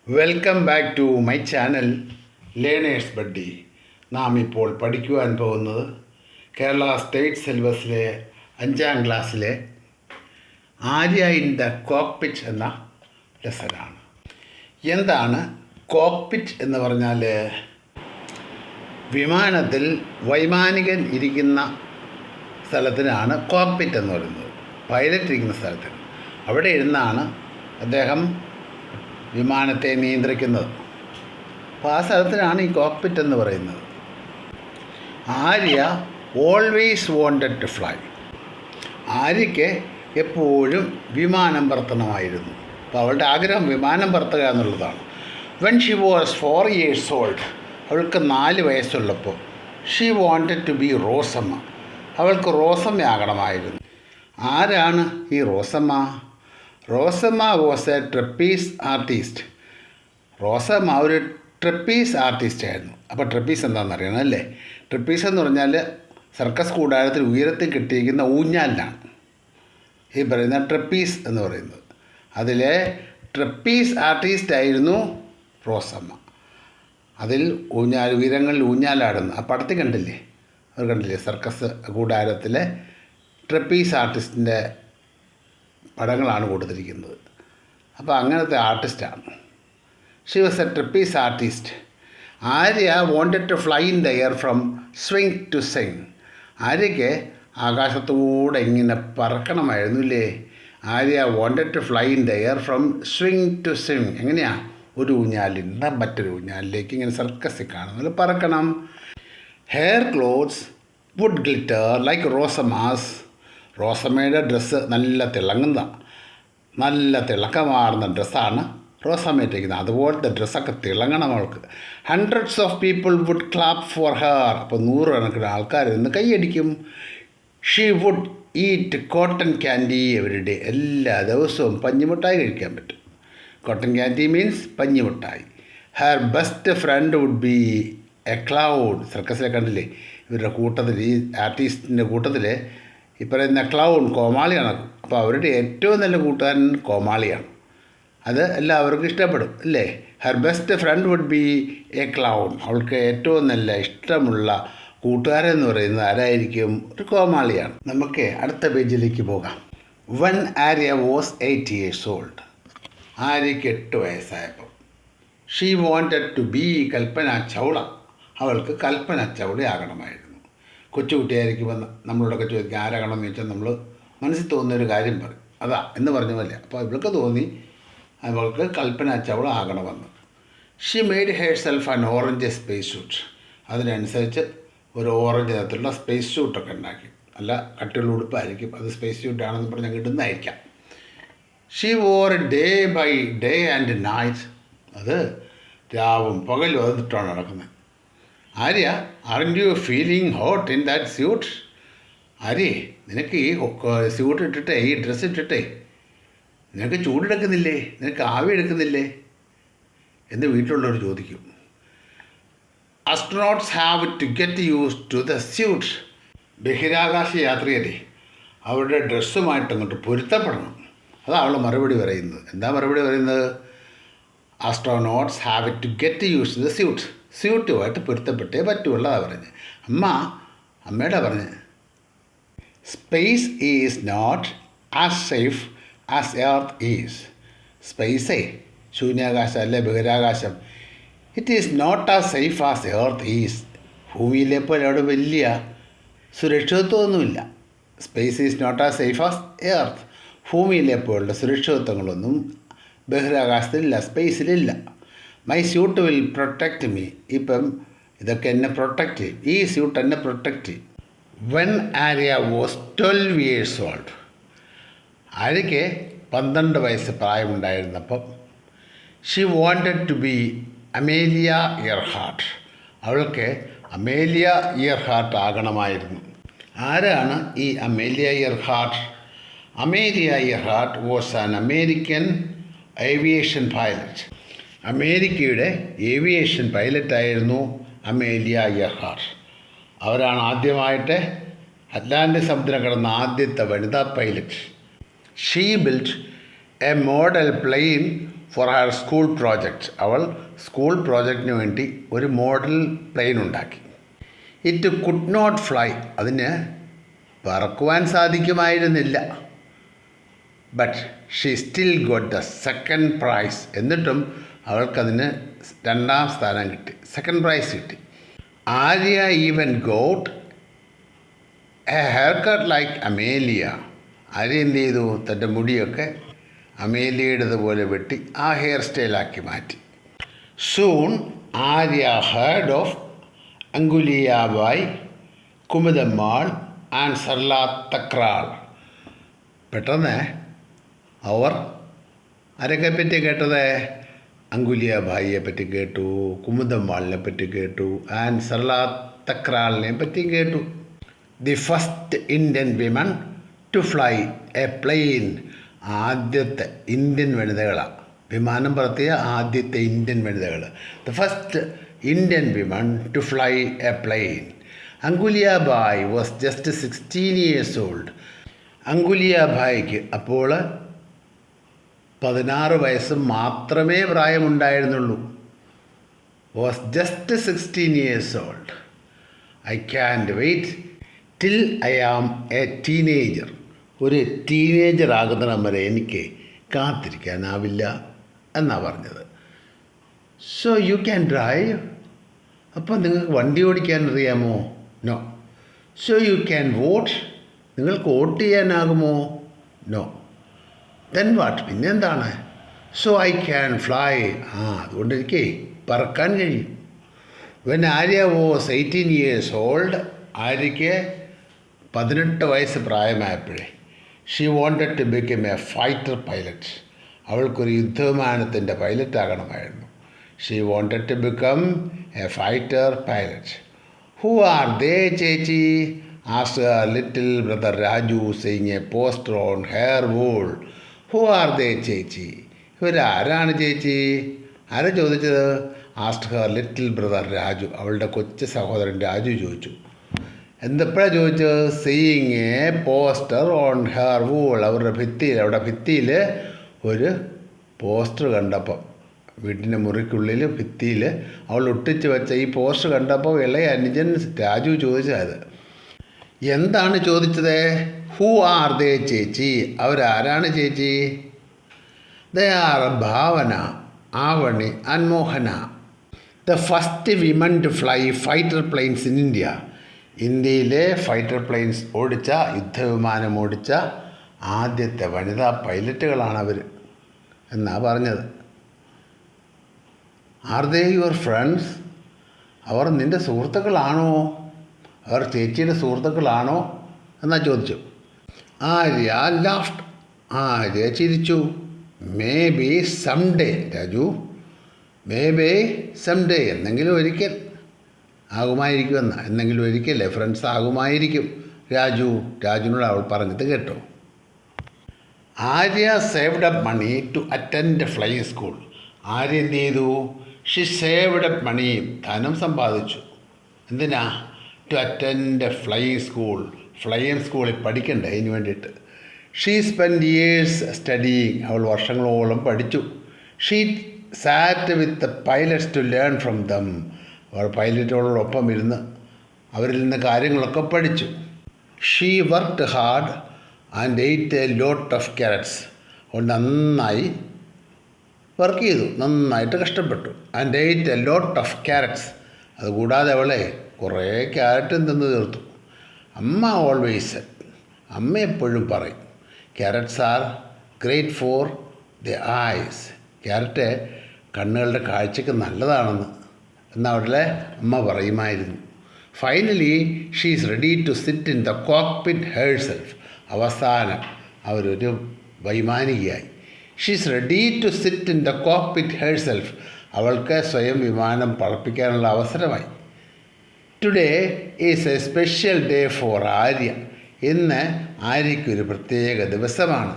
Welcome back to my channel Learners Buddy. നാം ഇപ്പോൾ പഠിക്കുവാൻ പോകുന്നത് കേരള സ്റ്റേറ്റ് സിലബസിലെ 5ാം ക്ലാസ്സിലെ ആര്യ ഇൻ ദ കോക്പിറ്റ് എന്ന ലെസനാണ്. എന്താണ് കോക്പിറ്റ് എന്ന് പറഞ്ഞാൽ? വിമാനത്തിൽ വൈമാനികൻ ഇരിക്കുന്ന സ്ഥലത്തിനാണ് കോക്പിറ്റ് എന്ന് പറയുന്നത്. പൈലറ്റ് ഇരിക്കുന്ന സ്ഥലത്തിന് അവിടെ ഇരുന്നാണ് അദ്ദേഹം വിമാനത്തെ നിയന്ത്രിക്കുന്നത്. അപ്പോൾ ആ സ്ഥലത്തിനാണ് ഈ കോക്പിറ്റ് എന്ന് പറയുന്നത്. Arya always wanted to fly. ആര്യയ്ക്ക് എപ്പോഴും വിമാനം പറത്തണമായിരുന്നു. അപ്പോൾ അവളുടെ ആഗ്രഹം വിമാനം പറത്തുക എന്നുള്ളതാണ്. When she was 4 years old, അവൾക്ക് 4 വയസ്സുള്ളപ്പോൾ she wanted to be Rosamma. അവൾക്ക് റോസമ്മയാകണമായിരുന്നു. ആരാണ് ഈ റോസമ്മ? Rosamma was a trapeze artist. Rosamma ഒരു ട്രപ്പീസ് ആർട്ടിസ്റ്റ് ആയിരുന്നു. അപ്പോൾ ട്രപ്പീസ് എന്താണെന്ന് അറിയണം അല്ലേ? ട്രപ്പീസ് എന്ന് പറഞ്ഞാൽ സർക്കസ് കൂടാരത്തിൽ ഉയരത്തിൽ കെട്ടിയിരിക്കുന്ന ഊഞ്ഞാലിനാണ് ഈ പറയുന്ന ട്രപ്പീസ് എന്ന് പറയുന്നത്. അതിലെ ട്രപ്പീസ് ആർട്ടിസ്റ്റ് ആയിരുന്നു റോസമ്മ. അതിൽ ഉയരങ്ങളിൽ ഊഞ്ഞാലാടുന്നു. ആ പടത്തിൽ കണ്ടില്ലേ? അത് കണ്ടില്ലേ? സർക്കസ് കൂടാരത്തിലെ ട്രപ്പീസ് ആർട്ടിസ്റ്റിൻ്റെ പടങ്ങളാണ് കൊടുത്തിരിക്കുന്നത്. അപ്പോൾ അങ്ങനത്തെ ആർട്ടിസ്റ്റാണ്. She was a trapeze artist. Arya wanted to fly in the air from swing to swing. ആര്യയ്ക്ക് ആകാശത്തൂടെ ഇങ്ങനെ പറക്കണമായിരുന്നു ഇല്ലേ? Arya wanted to fly in the air from swing to swing. എങ്ങനെയാണ്? ഒരു ഊഞ്ഞാലിൽ നിന്ന് മറ്റൊരു ഊഞ്ഞാലിലേക്ക് ഇങ്ങനെ സർക്കസിൽ കാണുന്നത് പറക്കണം. Her clothes would glitter like Rosamma's. റോസമ്മയുടെ ഡ്രസ്സ് നല്ല തിളങ്ങുന്നതാണ്. നല്ല തിളക്കമാർന്ന ഡ്രസ്സാണ് റോസമ്മ ഇട്ടിരിക്കുന്നത്. അതുപോലത്തെ ഡ്രസ്സൊക്കെ തിളങ്ങണം അവൾക്ക്. Hundreds of people would clap for her. അപ്പോൾ 100 കണക്കിന് ആൾക്കാർ ഇന്ന് കൈയടിക്കും. She would eat cotton candy every day. എല്ലാ ദിവസവും പഞ്ഞിമിഠായി കഴിക്കാൻ പറ്റും. കോട്ടൺ ക്യാൻഡി മീൻസ് പഞ്ഞിമിഠായി. Her best friend would be a cloud. സർക്കസിലെ കണ്ടില്ലേ? ഇവരുടെ കൂട്ടത്തിൽ, ഈ ആർട്ടിസ്റ്റിൻ്റെ കൂട്ടത്തിൽ ഈ പറയുന്ന ക്ലൗൺ കോമാളിയാണ്. അപ്പോൾ അവരുടെ ഏറ്റവും നല്ല കൂട്ടുകാരൻ കോമാളിയാണ്. അത് എല്ലാവർക്കും ഇഷ്ടപ്പെടും അല്ലേ? Her best friend would be a clown. അവൾക്ക് ഏറ്റവും നല്ല ഇഷ്ടമുള്ള കൂട്ടുകാരൻ എന്ന് പറയുന്നത് ആരായിരിക്കും? ഒരു കോമാളിയാണ്. നമുക്ക് അടുത്ത പേജിലേക്ക് പോകാം. വൻ ആര്യ വാസ് 8 years old. ആര്യയ്ക്ക് 8 വയസ്സായപ്പോൾ she wanted to B Kalpana Chawla. അവൾക്ക് കൽപ്പന ചൗളയാകണമായിരുന്നു. കൊച്ചുകുട്ടിയായിരിക്കുമ്പോൾ നമ്മളോടൊക്കെ ചോദിക്കുക ആരാകണമെന്ന് ചോദിച്ചാൽ നമ്മൾ മനസ്സിൽ തോന്നുന്നൊരു കാര്യം പറയും. അതാ എന്ന് പറഞ്ഞ പോലെ. അപ്പോൾ ഇവൾക്ക് തോന്നി അവൾക്ക് കൽപ്പന ചൗള ആകണമെന്ന്. She made herself an orange space suit. അതിനനുസരിച്ച് ഒരു ഓറഞ്ച് നിറത്തിലുള്ള സ്പേസ് സൂട്ടൊക്കെ ഉണ്ടാക്കി. നല്ല കട്ടിയുള്ള ഉടുപ്പായിരിക്കും. അത് സ്പേസ് സ്യൂട്ടാണെന്ന് പറഞ്ഞ് ഞങ്ങൾ ഇടുന്നതായിരിക്കാം. She wore day by day and night. അത് രാവും പകലും അതിട്ടാണ് നടക്കുന്നത്. Arya, aren't you feeling hot in that suit? Arya, നിനക്ക് ഈ സ്യൂട്ട് ഇട്ടിട്ടേ, ഈ ഡ്രസ്സ് ഇട്ടിട്ടേ നിനക്ക് ചൂടെടുക്കുന്നില്ലേ? നിനക്ക് ആവി എടുക്കുന്നില്ലേ എന്ന് വീട്ടിലുള്ളവർ ചോദിക്കും. Astronauts have to get used to the suit. ബഹിരാകാശ യാത്രികരെ അവരുടെ ഡ്രസ്സുമായിട്ട് അങ്ങോട്ട് പൊരുത്തപ്പെടണം. അതാണ് അവൾ മറുപടി പറയുന്നത്. എന്താ മറുപടി പറയുന്നത്? Astronauts have to get used to the suit. സ്യൂട്ടുമായിട്ട് പൊരുത്തപ്പെട്ടേ പറ്റുള്ളതാണ് പറഞ്ഞ്. അമ്മയുടെ പറഞ്ഞ് space is not as safe as earth is. സ്പേസേ, ശൂന്യാകാശം അല്ലേ ബഹിരാകാശം, it is not as safe as earth is. ഭൂമിയിലെ പോലെ അവിടെ വലിയ സുരക്ഷിതത്വമൊന്നുമില്ല. Space is not as safe as earth. ഭൂമിയിലെ പോലുള്ള സുരക്ഷിതത്വങ്ങളൊന്നും ബഹിരാകാശത്തിലില്ല, സ്പേസിലില്ല. My suit will protect me. ഇപ്പം ഇതൊക്കെ എന്നെ പ്രൊട്ടക്റ്റ് ചെയ്യും. ഈ സ്യൂട്ട് എന്നെ പ്രൊട്ടക്റ്റ് ചെയ്യും. When Arya was 12 years old. ആര്യയ്ക്ക് 12 വയസ്സ് പ്രായമുണ്ടായിരുന്നപ്പം she wanted to be Amelia Earhart. അവൾക്ക് അമേലിയ ഇയർഹാർട്ട് ആകണമായിരുന്നു. ആരാണ് ഈ Amelia Earhart? Amelia Earhart was an American aviation pilot. അമേരിക്കയുടെ ഏവിയേഷൻ പൈലറ്റായിരുന്നു അമേലിയ ഇയർഹാർട്ട്. അവരാണ് ആദ്യമായിട്ട് അറ്റ്ലാന്റിക് സമുദ്രം കടന്ന ആദ്യത്തെ വനിതാ pilot. She built a model plane for her school project. അവൾ സ്കൂൾ പ്രോജക്റ്റിന് വേണ്ടി ഒരു മോഡൽ പ്ലെയിൻ ഉണ്ടാക്കി. It could not fly. അതിന് പറക്കുവാൻ സാധിക്കുമായിരുന്നില്ല. But she still got the second prize. എന്നിട്ടും അവൾക്കതിന് 2ാം സ്ഥാനം കിട്ടി, സെക്കൻഡ് പ്രൈസ് കിട്ടി. Arya even got a haircut like Amelia. ആര്യ എന്ത് ചെയ്തു? തൻ്റെ മുടിയൊക്കെ അമേലിയയുടേതുപോലെ വെട്ടി ആ ഹെയർ സ്റ്റൈലാക്കി മാറ്റി. Soon Arya heard of Anguliyabai, Kumudammal and Sarla Thakral. പെട്ടെന്ന് അവർ ആരൊക്കെ പറ്റി കേട്ടത്? അങ്കുലിയാബായിയെ പറ്റി കേട്ടു, കുമുദമ്മാളിനെ പറ്റി കേട്ടു, ആൻഡ് സർല തക്രാളിനെ പറ്റി കേട്ടു. The first Indian women to fly a plane. ആദ്യത്തെ ഇന്ത്യൻ വനിതകളാണ് വിമാനം പറത്തിയ ആദ്യത്തെ ഇന്ത്യൻ വനിതകൾ. The first Indian women to fly a plane. Anguliyabai was just 16 years old. അങ്കുലിയാബായിക്ക് അപ്പോൾ 16 വയസ്സ് മാത്രമേ പ്രായമുണ്ടായിരുന്നുള്ളൂ. Was just 16 years old. I can't wait till I am a teenager. ഒരു ടീനേജർ ആകുന്നിടം വരെ എനിക്ക് കാത്തിരിക്കാനാവില്ല എന്നാണ് പറഞ്ഞത്. So you can drive. അപ്പോൾ നിങ്ങൾക്ക് വണ്ടി ഓടിക്കാൻ അറിയാമോ? No. So you can vote. നിങ്ങൾക്ക് വോട്ട് ചെയ്യാനാകുമോ? നോ. Then what? പിന്നെന്താണ്? So I can fly. അതുകൊണ്ട് എനിക്ക് പറക്കാൻ കഴിയും. When Arya was 18 years old, ആര്യയ്ക്ക് 18 വയസ്സ് പ്രായമായപ്പോഴേ she wanted to become a fighter pilot. അവൾക്കൊരു യുദ്ധവിമാനത്തിൻ്റെ പൈലറ്റ് ആകണമായിരുന്നു. She wanted to become a fighter pilot. Who are they ചേച്ചി? Asked her little brother Raju seeing a poster on her wall. Who are they ചേച്ചി? ഇവരാരാണ് ചേച്ചി? ആരാ ചോദിച്ചത്? Asked her little brother Raju. അവളുടെ കൊച്ചു സഹോദരൻ രാജു ചോദിച്ചു. എന്തെപ്പോഴാണ് ചോദിച്ചത്? Saying a poster on her wall. അവരുടെ ഭിത്തിയിൽ, അവിടെ ഭിത്തിയിൽ ഒരു പോസ്റ്റർ കണ്ടപ്പം, വീട്ടിൻ്റെ മുറിക്കുള്ളിൽ ഭിത്തിയിൽ അവൾ ഒട്ടിച്ച് വെച്ച ഈ പോസ്റ്റർ കണ്ടപ്പോൾ ഇളയ അനുജൻ രാജു ചോദിച്ചത്. എന്താണ് ചോദിച്ചത്? ഹൂ ആർ ദേ ചേച്ചി? അവരാരാണ് ചേച്ചി? They are Bhavana, Avani and Mohana, the first women to fly fighter planes in India. ഇന്ത്യയിലെ ഫൈറ്റർ പ്ലെയിൻസ് ഓടിച്ച, യുദ്ധവിമാനം ഓടിച്ച ആദ്യത്തെ വനിതാ പൈലറ്റുകളാണവർ എന്നാണ് പറഞ്ഞത്. Are they your friends? അവർ നിൻ്റെ സുഹൃത്തുക്കളാണോ? അവർ ചേച്ചിയുടെ സുഹൃത്തുക്കളാണോ എന്നാ ചോദിച്ചു. ആര്യ ലാഫ്റ്റ്. ആര്യ ചിരിച്ചു. May be someday Raju. May be someday, എന്നെങ്കിലും ഒരിക്കൽ ആകുമായിരിക്കുമെന്ന്. എന്നെങ്കിലും ഒരിക്കലേ ഫ്രണ്ട്സ് ആകുമായിരിക്കും രാജുവിനോട് അവൾ പറഞ്ഞത് കേട്ടോ. Arya saved up money to attend flying school. Arya എന്ത് ചെയ്തു? She saved up money. ധനം സമ്പാദിച്ചു. എന്തിനാ? To attend flying school. Flying സ്കൂളിൽ പഠിക്കണ്ടേ അതിന് വേണ്ടിയിട്ട്. She spend years studying. അവൾ വർഷങ്ങളോളം പഠിച്ചു. She sat with pilots to learn from them. അവർ പൈലറ്റുകളോടൊപ്പം ഇരുന്ന് അവരിൽ നിന്ന് കാര്യങ്ങളൊക്കെ പഠിച്ചു. She worked hard and ate a lot of carrots. അവൾ നന്നായി വർക്ക് ചെയ്തു, നന്നായിട്ട് കഷ്ടപ്പെട്ടു. And ate a lot of carrots. അതുകൂടാതെ അവളെ കുറേ ക്യാരറ്റും തിന്ന് തീർത്തു. അമ്മ ഓൾവേസ്, അമ്മ എപ്പോഴും പറയും, carrots are great for the eyes. Carrot കണ്ണുകളുടെ കാഴ്ചയ്ക്ക് നല്ലതാണെന്ന് എന്നവരുടെ അമ്മ പറയുമായിരുന്നു. Finally she is ready to sit in the cockpit herself. അവസാനം അവരൊരു വൈമാനികയായി. She is ready to sit in the cockpit herself. അവൾക്ക് സ്വയം വിമാനം പറപ്പിക്കാനുള്ള അവസരമായി. Today is a special day for Arya. ഇന്ന് ആര്യയ്ക്കൊരു പ്രത്യേക ദിവസമാണ്.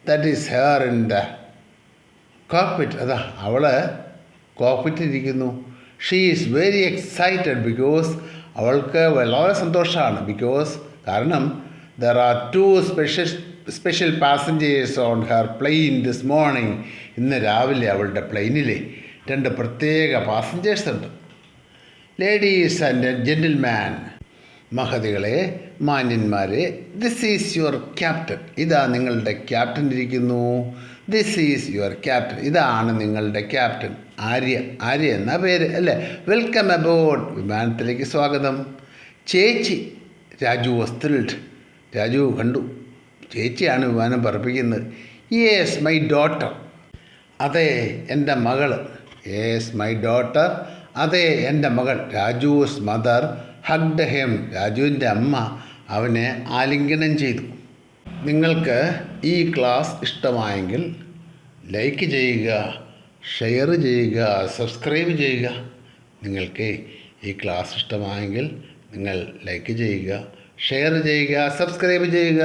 That is her in the cockpit. അതാ അവൾ കോക്ക്പിറ്റിലിരിക്കുന്നു. She is very excited because അവൾക്ക് വളരെ സന്തോഷമാണ്. കാരണം there are 2 special passengers on her plane this morning. ഇന്ന് രാവിലെ അവളുടെ പ്ലെയിനിൽ 2 പ്രത്യേക പാസഞ്ചേഴ്സ് ഉണ്ട്. ലേഡീസ് ആൻഡ് ജെൻറ്റിൽമാൻ, മഹതികളെ, മാന്യന്മാരെ, ദിസ് ഈസ് യുവർ ക്യാപ്റ്റൻ. ഇതാ നിങ്ങളുടെ ക്യാപ്റ്റൻ ഇരിക്കുന്നു. This is your captain. ഇതാണ് നിങ്ങളുടെ ക്യാപ്റ്റൻ. ആര്യ എന്ന പേര് അല്ലേ? Welcome aboard. വിമാനത്തിലേക്ക് സ്വാഗതം. ചേച്ചി. Raju was thrilled. രാജു കണ്ടു, ചേച്ചിയാണ് വിമാനം പറപ്പിക്കുന്നത്. Yes my daughter. അതെ എൻ്റെ മകൾ. Yes my daughter. അതെ എൻ്റെ മകൾ. Raju's mother hugged him. രാജുവിൻ്റെ അമ്മ അവനെ ആലിംഗനം ചെയ്തു. നിങ്ങൾക്ക് ഈ ക്ലാസ് ഇഷ്ടമായെങ്കിൽ ലൈക്ക് ചെയ്യുക, ഷെയർ ചെയ്യുക, സബ്സ്ക്രൈബ് ചെയ്യുക. നിങ്ങൾക്ക് ഈ ക്ലാസ് ഇഷ്ടമായെങ്കിൽ നിങ്ങൾ ലൈക്ക് ചെയ്യുക, ഷെയർ ചെയ്യുക, സബ്സ്ക്രൈബ് ചെയ്യുക.